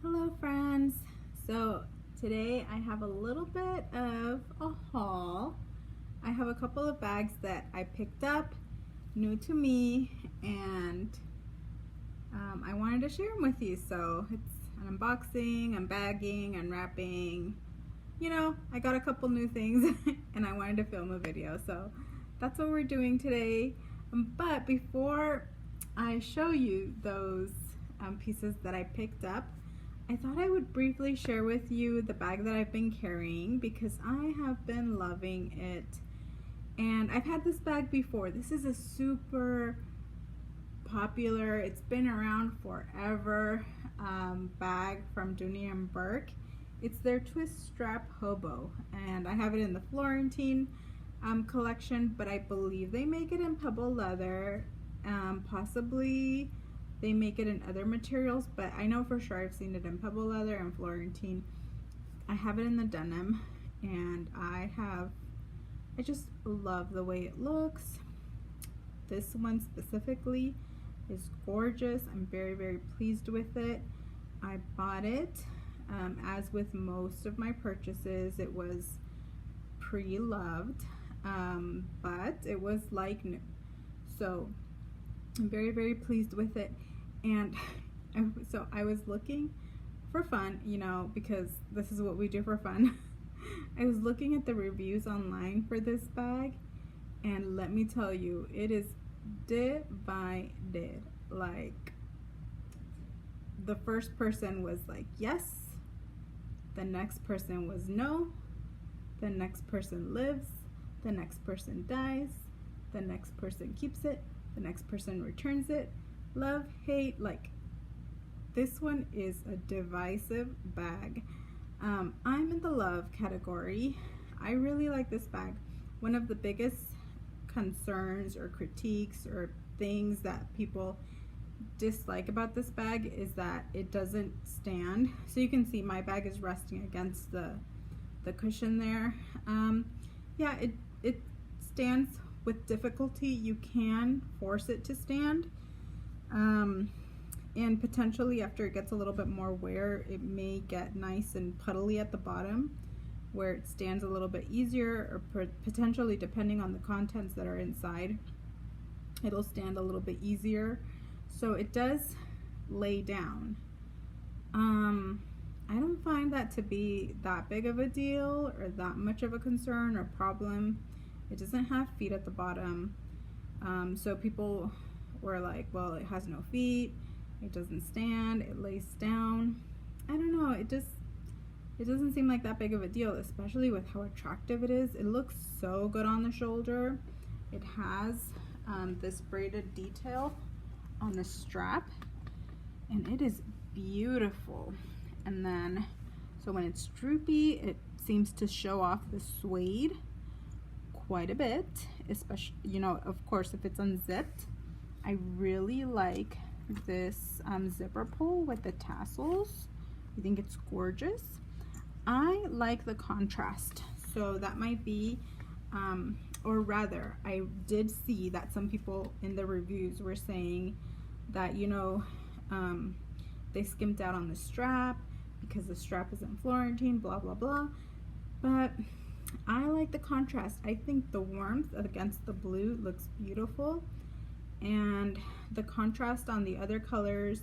Hello friends. So today I have a little bit of a haul. I have a couple of bags that I picked up, new to me, and I wanted to share them with you. So it's an unboxing, unbagging, unwrapping. You know, I got a couple new things and I wanted to film a video. So that's what we're doing today. But before I show you those pieces that I picked up, I thought I would briefly share with you the bag that I've been carrying because I have been loving it. And I've had this bag before. This is a super popular, it's been around forever, bag from Dooney and Burke. It's their twist strap hobo, and I have it in the Florentine collection, but I believe they make it in pebble leather, possibly they make it in other materials, but I know for sure I've seen it in pebble leather and Florentine. I have it in the denim, and I just love the way it looks. This one specifically is gorgeous. I'm very, very pleased with it. I bought it, as with most of my purchases, it was pre-loved, but it was like new. So I'm very, very pleased with it. And so I was looking for fun, you know, because this is what we do for fun. I was looking at the reviews online for this bag, and let me tell you, it is divided. Like, the first person was like yes, the next person was no, the next person lives, the next person dies, the next person keeps it, the next person returns it, love, hate. Like, this one is a divisive bag. I'm in the love category. I really like this bag. One of the biggest concerns or critiques or things that people dislike about this bag is that it doesn't stand. So you can see my bag is resting against the cushion there. Yeah, it stands with difficulty. You can force it to stand, and potentially after it gets a little bit more wear, it may get nice and puddly at the bottom where it stands a little bit easier, or potentially, depending on the contents that are inside, it'll stand a little bit easier. So it does lay down. I don't find that to be that big of a deal or that much of a concern or problem. It doesn't have feet at the bottom, so people were like, well, it has no feet, it doesn't stand, it lays down. I don't know, it doesn't seem like that big of a deal, especially with how attractive it is. It looks so good on the shoulder. It has this braided detail on the strap, and it is beautiful. And then, so when it's droopy, it seems to show off the suede quite a bit, especially, you know, of course, if it's unzipped. I really like this zipper pull with the tassels. I think it's gorgeous. I like the contrast, so that might be, or rather, I did see that some people in the reviews were saying that, you know, they skimped out on the strap because the strap isn't Florentine, blah blah blah. But I like the contrast. I think the warmth against the blue looks beautiful, and the contrast on the other colors,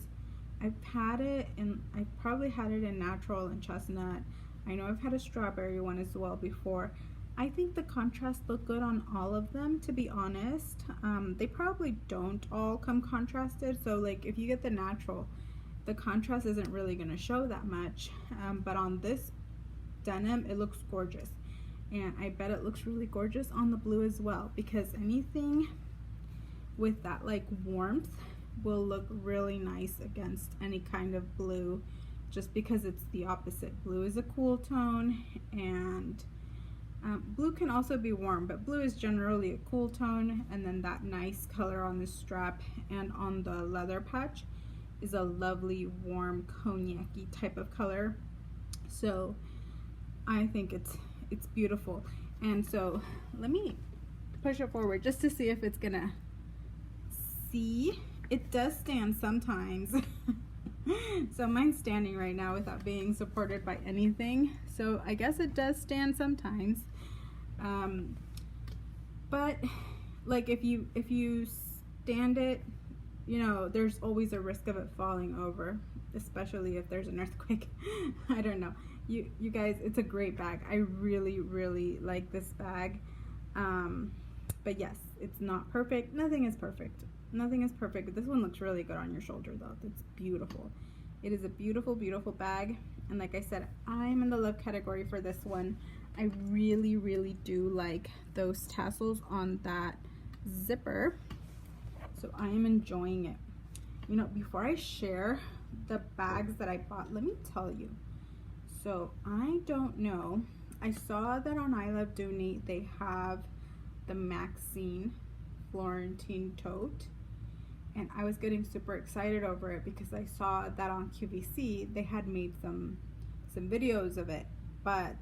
I've had it in, I probably had it in natural and chestnut. I know I've had a strawberry one as well before. I think the contrast look good on all of them, to be honest. They probably don't all come contrasted, so like if you get the natural, the contrast isn't really going to show that much, but on this denim it looks gorgeous, and I bet it looks really gorgeous on the blue as well, because anything with that like warmth will look really nice against any kind of blue, just because it's the opposite. Blue is a cool tone, and blue can also be warm, but blue is generally a cool tone, and then that nice color on the strap and on the leather patch is a lovely warm cognac-y type of color. So I think it's beautiful. And so let me push it forward just to see if it's gonna see. It does stand sometimes. So mine's standing right now without being supported by anything. So I guess it does stand sometimes. But like if you stand it, you know, there's always a risk of it falling over, especially if there's an earthquake. I don't know. You guys, it's a great bag. I really, really like this bag. But yes, it's not perfect. Nothing is perfect. Nothing is perfect. This one looks really good on your shoulder though. It's beautiful. It is a beautiful, beautiful bag. And like I said, I'm in the love category for this one. I really, really do like those tassels on that zipper. So I am enjoying it. You know, before I share the bags that I bought, let me tell you. So I don't know. I saw that on ilovedooney they have the Maxine Florentine Tote, and I was getting super excited over it because I saw that on QVC they had made some videos of it. But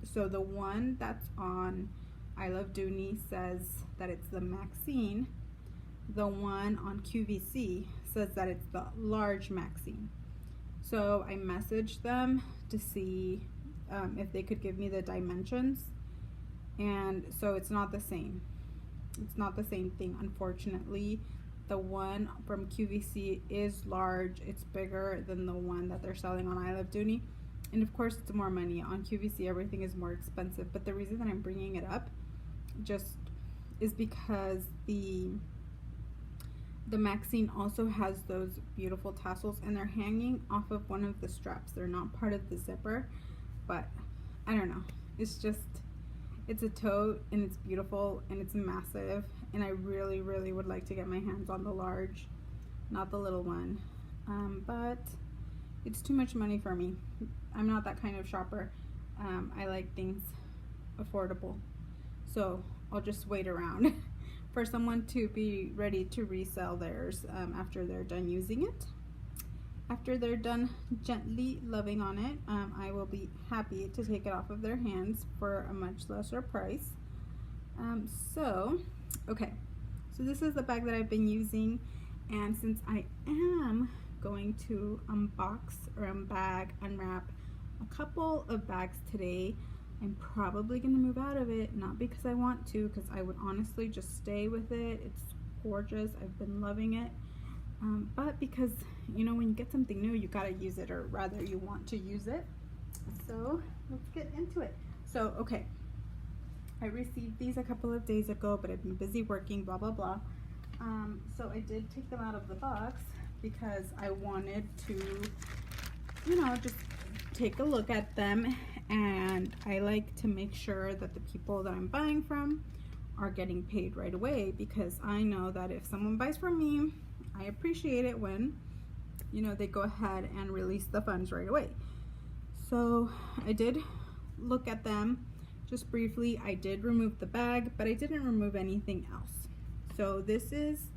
so the one that's on ilovedooney says that it's the Maxine. The one on QVC says that it's the large Maxine. So I messaged them to see if they could give me the dimensions, and so it's not the same. It's not the same thing, unfortunately. The one from QVC is large. It's bigger than the one that they're selling on ilovedooney, and of course it's more money. On QVC everything is more expensive, but the reason that I'm bringing it up just is because the Maxine also has those beautiful tassels, and they're hanging off of one of the straps. They're not part of the zipper, but I don't know. It's just, it's a tote, and it's beautiful, and it's massive, and I really, really would like to get my hands on the large, not the little one. But it's too much money for me. I'm not that kind of shopper. I like things affordable, so I'll just wait around for someone to be ready to resell theirs after they're done using it. After they're done gently loving on it, I will be happy to take it off of their hands for a much lesser price. Okay, so this is the bag that I've been using, and since I am going to unbox or unbag, unwrap a couple of bags today, I'm probably going to move out of it, not because I want to, because I would honestly just stay with it. It's gorgeous. I've been loving it. But because, you know, when you get something new, you got to use it, or rather you want to use it. So let's get into it. So, okay, I received these a couple of days ago, but I've been busy working, blah, blah, blah. So I did take them out of the box because I wanted to, you know, just take a look at them. And I like to make sure that the people that I'm buying from are getting paid right away, because I know that if someone buys from me, I appreciate it when, you know, they go ahead and release the funds right away. So I did look at them just briefly. I did remove the bag, but I didn't remove anything else. So this is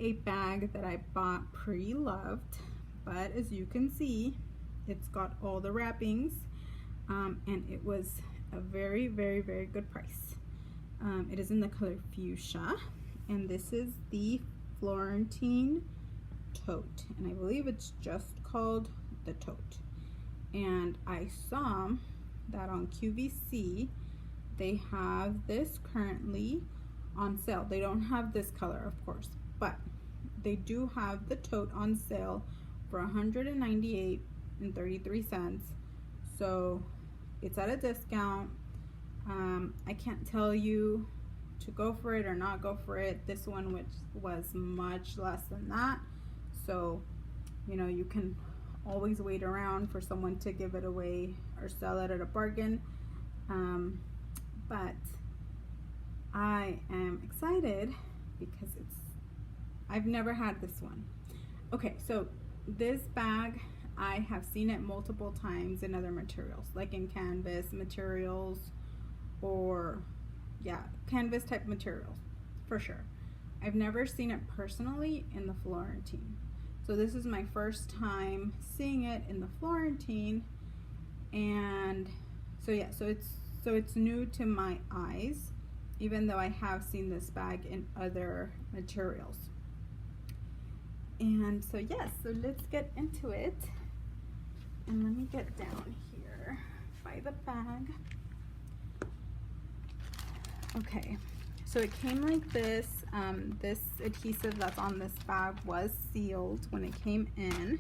a bag that I bought pre-loved, but as you can see, it's got all the wrappings. And it was a very, very, very good price. It is in the color Fuchsia, and this is the Florentine Tote, and I believe it's just called the Tote. And I saw that on QVC they have this currently on sale. They don't have this color, of course, but they do have the Tote on sale for $198.33. So it's at a discount. I can't tell you to go for it or not go for it. This one, which was much less than that, so you know, you can always wait around for someone to give it away or sell it at a bargain. But I am excited because I've never had this one. Okay, so this bag, I have seen it multiple times in other materials, like in canvas materials, or yeah, canvas type materials for sure. I've never seen it personally in the Florentine. So this is my first time seeing it in the Florentine, and so yeah, so it's new to my eyes, even though I have seen this bag in other materials. And so yes, so let's get into it. And let me get down here by the bag. Okay, so it came like this. This adhesive that's on this bag was sealed when it came in.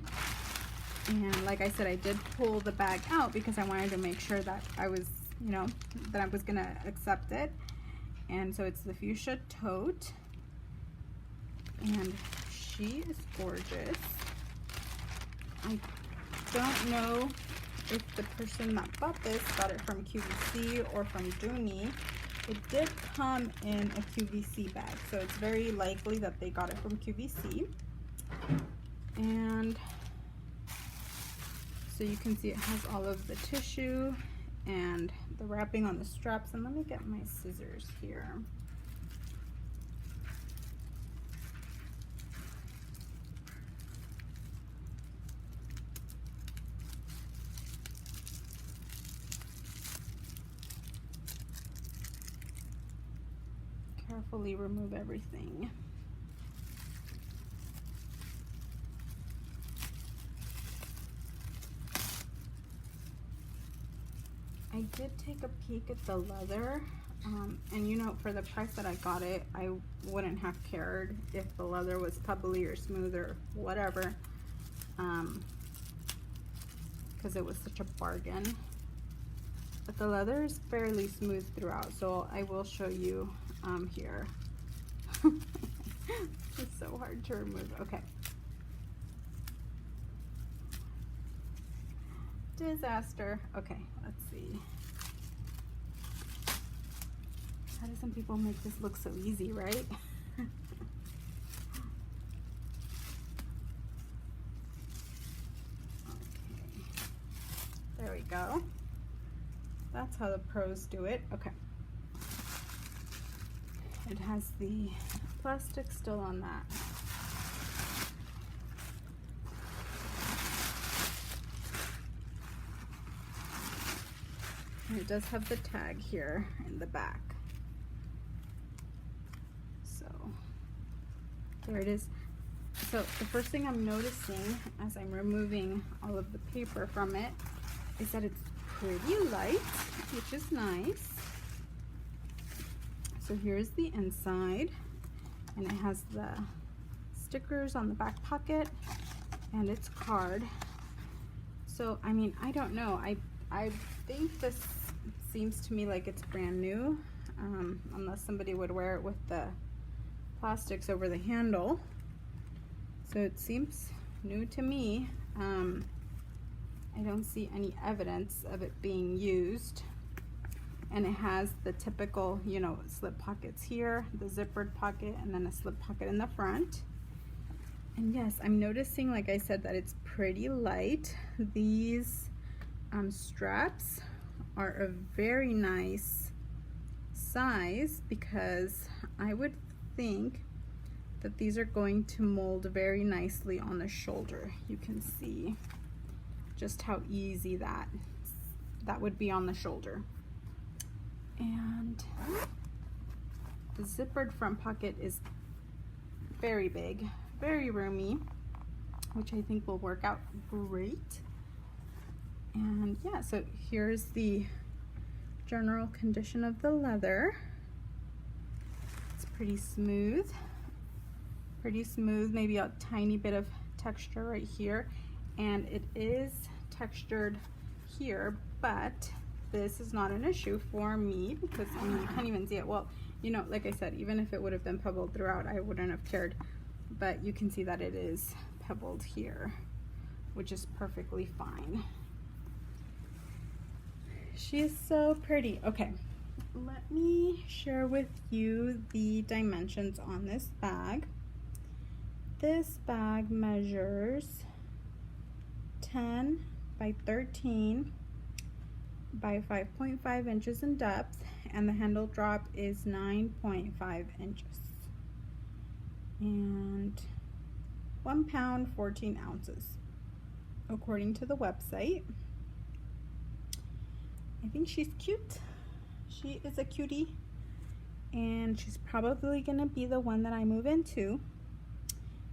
And like I said, I did pull the bag out because I wanted to make sure that I was, you know, that I was gonna accept it. And so it's the Fuchsia Tote. And she is gorgeous. I don't know if the person that bought this got it from QVC or from Dooney. It did come in a QVC bag, so it's very likely that they got it from QVC. And so you can see it has all of the tissue and the wrapping on the straps. And let me get my scissors here. Carefully remove everything. I did take a peek at the leather, and you know, for the price that I got it, I wouldn't have cared if the leather was pebbly or smooth or whatever, because it was such a bargain. But the leather is fairly smooth throughout, so I will show you here. It's so hard to remove. Okay. Disaster. Okay, let's see. How do some people make this look so easy, right? Okay. There we go. That's how the pros do it. Okay. It has the plastic still on that. And it does have the tag here in the back. So there it is. So the first thing I'm noticing as I'm removing all of the paper from it is that it's pretty light, which is nice. So here's the inside, and it has the stickers on the back pocket and its card. So I mean, I don't know, I think this seems to me like it's brand new, unless somebody would wear it with the plastics over the handle. So it seems new to me. I don't see any evidence of it being used. And it has the typical, you know, slip pockets here, the zippered pocket, and then a slip pocket in the front. And yes, I'm noticing, like I said, that it's pretty light. These straps are a very nice size, because I would think that these are going to mold very nicely on the shoulder. You can see just how easy that would be on the shoulder. And the zippered front pocket is very big, very roomy, which I think will work out great. And yeah, so here's the general condition of the leather. It's pretty smooth, maybe a tiny bit of texture right here. And it is textured here, but this is not an issue for me, because I mean, you can't even see it. Well, you know, like I said, even if it would have been pebbled throughout, I wouldn't have cared. But you can see that it is pebbled here, which is perfectly fine. She is so pretty. Okay, let me share with you the dimensions on this bag. This bag measures 10 by 13 by 5.5 inches in depth, and the handle drop is 9.5 inches. And 1 pound, 14 ounces, according to the website. I think she's cute. She is a cutie, and she's probably gonna be the one that I move into.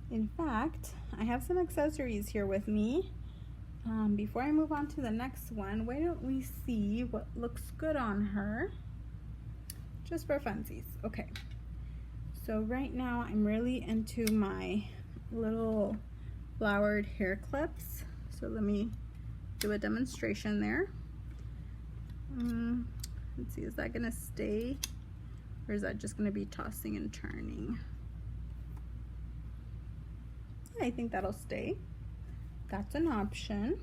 In fact, I have some accessories here with me. Before I move on to the next one, why don't we see what looks good on her? Just for funsies. Okay. So right now I'm really into my little flowered hair clips. So let me do a demonstration there. Let's see, is that gonna stay? Or is that just gonna be tossing and turning? I think that'll stay. That's an option.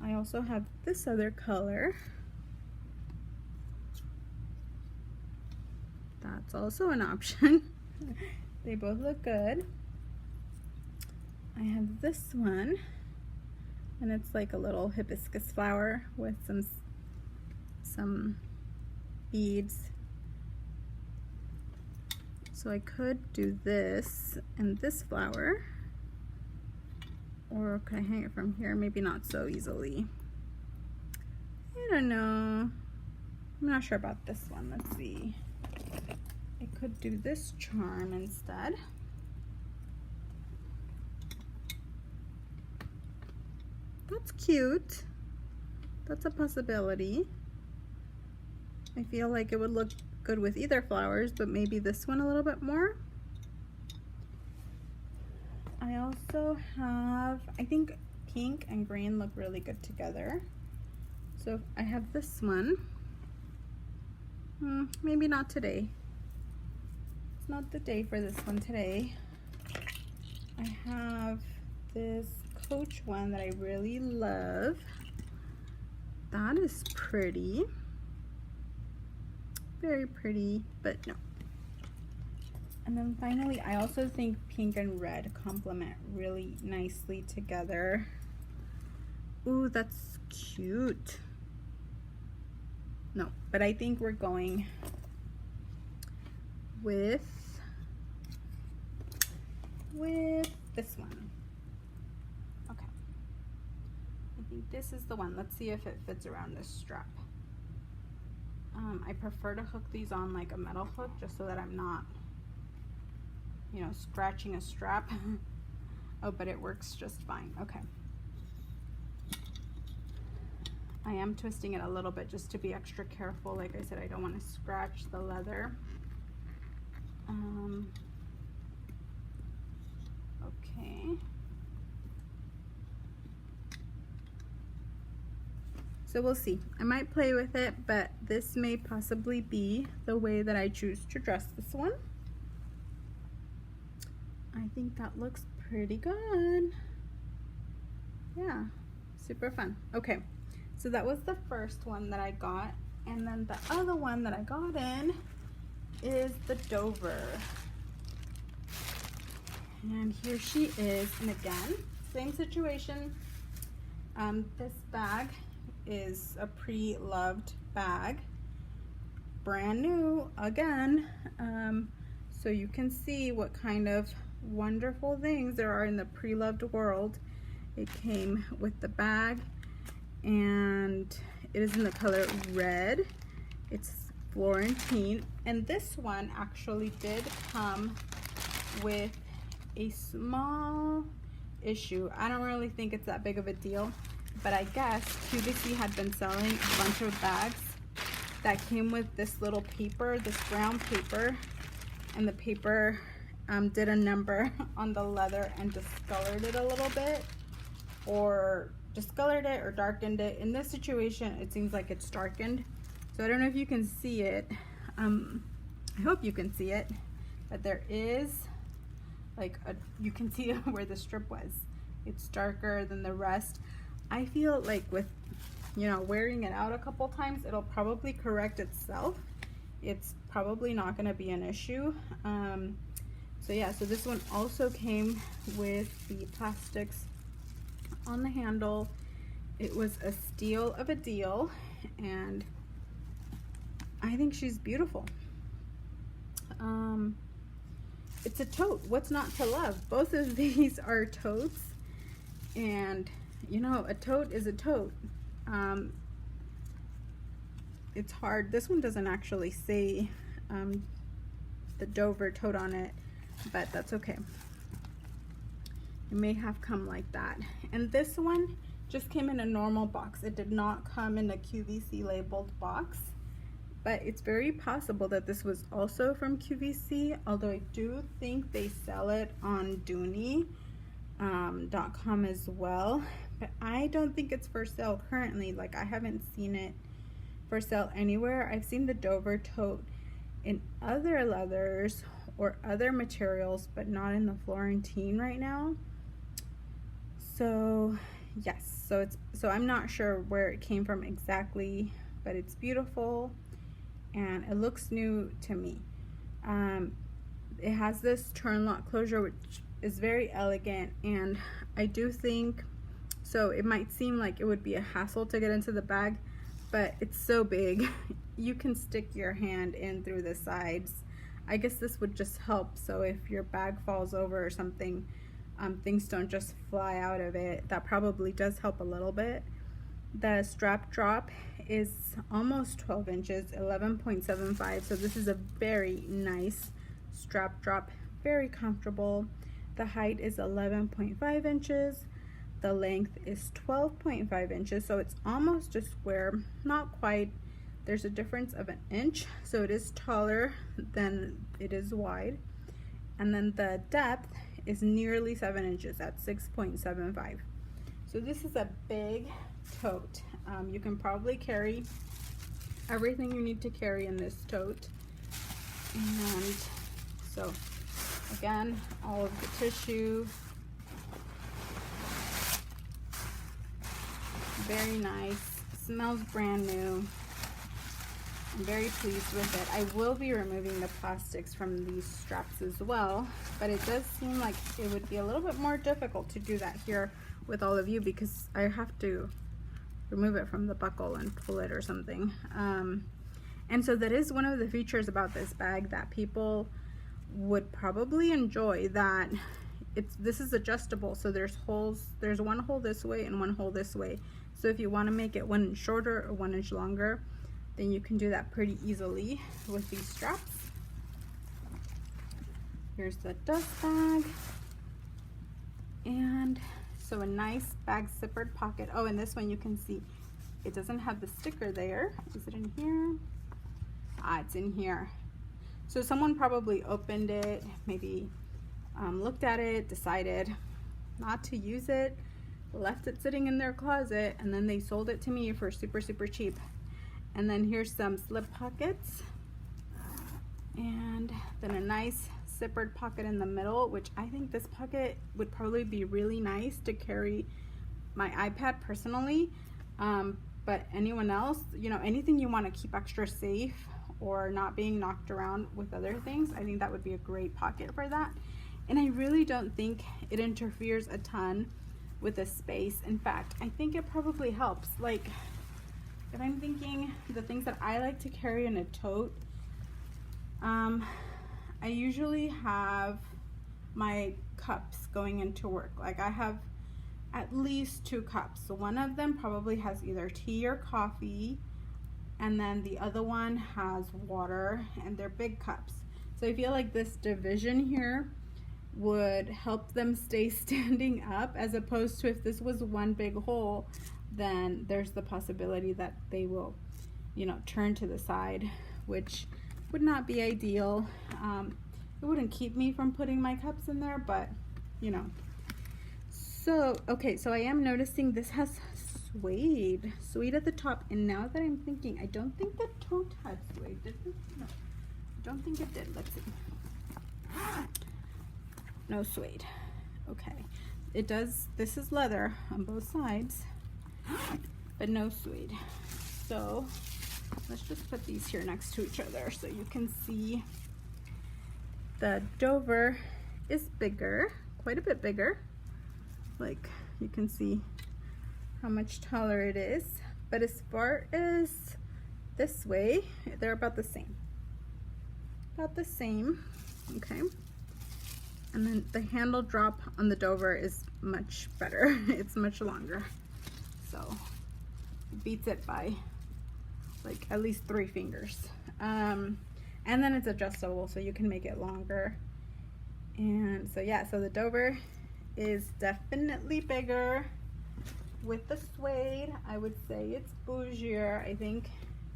I also have this other color. That's also an option. They both look good. I have this one, and it's like a little hibiscus flower with some beads. So I could do this and this flower, or could I hang it from here? Maybe not so easily. I don't know. I'm not sure about this one. Let's see. I could do this charm instead. That's cute. That's a possibility. I feel like it would look good with either flowers, but maybe this one a little bit more. I also have, I think pink and green look really good together. So I have this one. Maybe not today. It's not the day for this one today. I have this Coach one that I really love. That is pretty. Very pretty, but no. And then finally, I also think pink and red complement really nicely together. Ooh, that's cute. No, but I think we're going with this one. Okay. I think this is the one. Let's see if it fits around this strap. I prefer to hook these on like a metal hook just so that I'm not, you know, scratching a strap. Oh, but it works just fine. Okay. I am twisting it a little bit just to be extra careful. Like I said, I don't want to scratch the leather. Okay. So we'll see. I might play with it, but this may possibly be the way that I choose to dress this one. I think that looks pretty good. Yeah, super fun. Okay, so that was the first one that I got. And then the other one that I got in is the Dover. And here she is. And again, same situation. This bag is a pre-loved bag, brand new again, so you can see what kind of wonderful things there are in the pre-loved world. It came with the bag, and it is in the color red. It's Florentine, and this one actually did come with a small issue. I don't really think it's that big of a deal, but I guess QVC had been selling a bunch of bags that came with this little paper, this brown paper, and the paper did a number on the leather and discolored it a little bit, or discolored it or darkened it. In this situation, it seems like it's darkened. So I don't know if you can see it. I hope you can see it, but there is like you can see where the strip was. It's darker than the rest. I feel like with, you know, wearing it out a couple times, it'll probably correct itself. It's probably not going to be an issue. So yeah, so this one also came with the plastics on the handle. It was a steal of a deal, and I think she's beautiful. It's a tote. What's not to love? Both of these are totes, and you know, a tote is a tote. It's hard. This one doesn't actually say the Dover tote on it, but that's okay. it may have come like that. And this one just came in a normal box. It did not come in a QVC labeled box, but it's very possible that this was also from QVC, although I do think they sell it on Dooney.com as well, but I don't think it's for sale currently. Like, I haven't seen it for sale anywhere. I've seen the Dover tote in other leathers or other materials, but not in the Florentine right now. So yes, so I'm not sure where it came from exactly, but it's beautiful and it looks new to me. It has this turn lock closure, which is very elegant, and I do think, so it might seem like it would be a hassle to get into the bag, but it's so big you can stick your hand in through the sides. I guess this would just help, so if your bag falls over or something, things don't just fly out of it. That probably does help a little bit. The strap drop is almost 12 inches, 11.75, so this is a very nice strap drop, very comfortable. The height is 11.5 inches. The length is 12.5 inches, so it's almost a square, not quite. There's a difference of an inch, so it is taller than it is wide. And then the depth is nearly 7 inches at 6.75. So this is a big tote. You can probably carry everything you need to carry in this tote. And so again, all of the tissue, very nice, smells brand new. I'm very pleased with it. I will be removing the plastics from these straps as well, but it does seem like it would be a little bit more difficult to do that here with all of you, because I have to remove it from the buckle and pull it or something. And so that is one of the features about this bag that people would probably enjoy, that this is adjustable, so there's holes, there's one hole this way and one hole this way. So if you want to make it 1 inch shorter or 1 inch longer, then you can do that pretty easily with these straps. Here's the dust bag. And so a nice bag zippered pocket. Oh, and this one you can see it doesn't have the sticker there. Is it in here? Ah, it's in here. So someone probably opened it, maybe looked at it, decided not to use it, left it sitting in their closet, and then they sold it to me for super, super cheap. And then here's some slip pockets, and then a nice zippered pocket in the middle, which I think this pocket would probably be really nice to carry my iPad personally, but anyone else, you know, anything you want to keep extra safe or not being knocked around with other things, I think that would be a great pocket for that. And I really don't think it interferes a ton with the space. In fact, I think it probably helps. Like, if I'm thinking the things that I like to carry in a tote, I usually have my cups going into work. Like, I have at least 2 cups. So one of them probably has either tea or coffee, and then the other one has water, and they're big cups. So I feel like this division here would help them stay standing up, as opposed to if this was one big hole, then there's the possibility that they will, you know, turn to the side, which would not be ideal. It wouldn't keep me from putting my cups in there, but you know. So okay, so I am noticing this has suede at the top, and now that I'm thinking, I don't think the tote had suede, did it? No, I don't think it did. Let's see. No suede. Okay, it does. This is leather on both sides, but no suede. So let's just put these here next to each other so you can see. The Dover is bigger, quite a bit bigger. Like, you can see how much taller it is. But as far as this way, they're about the same. About the same, okay. And then the handle drop on the Dover is much better. It's much longer. So it beats it by like at least 3 fingers. And then it's adjustable, so you can make it longer. And so yeah, so the Dover is definitely bigger. With the suede, I would say it's bougier. I think,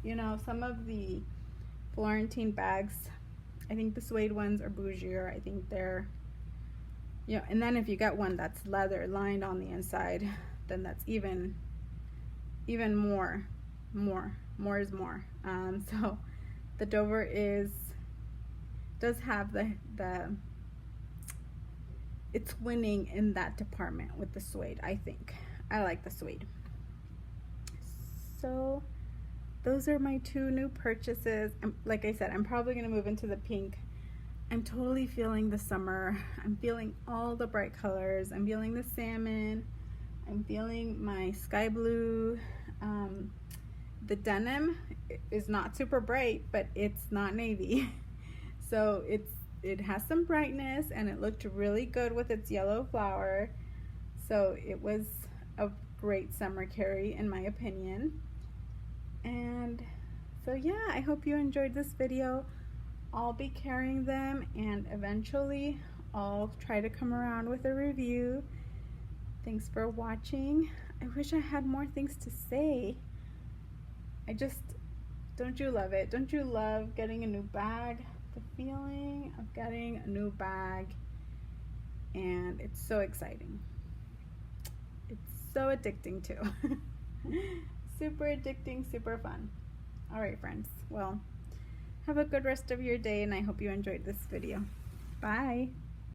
you know, some of the Florentine bags, I think the suede ones are bougier. I think they're, you know, and then if you get one that's leather lined on the inside, then that's even more is more. So the Dover does have the it's winning in that department with the suede. I think I like the suede. So those are my two new purchases. Like I said, I'm probably gonna move into the pink. I'm totally feeling the summer. I'm feeling all the bright colors. I'm feeling the salmon. I'm feeling my sky blue. The denim is not super bright, but it's not navy. So it has some brightness, and it looked really good with its yellow flower. So it was a great summer carry in my opinion. And so yeah, I hope you enjoyed this video. I'll be carrying them, and eventually I'll try to come around with a review. Thanks for watching. I wish I had more things to say. Don't you love it? Don't you love getting a new bag? The feeling of getting a new bag, and it's so exciting. It's so addicting too. Super addicting, super fun. All right, friends. Well, have a good rest of your day, and I hope you enjoyed this video. Bye.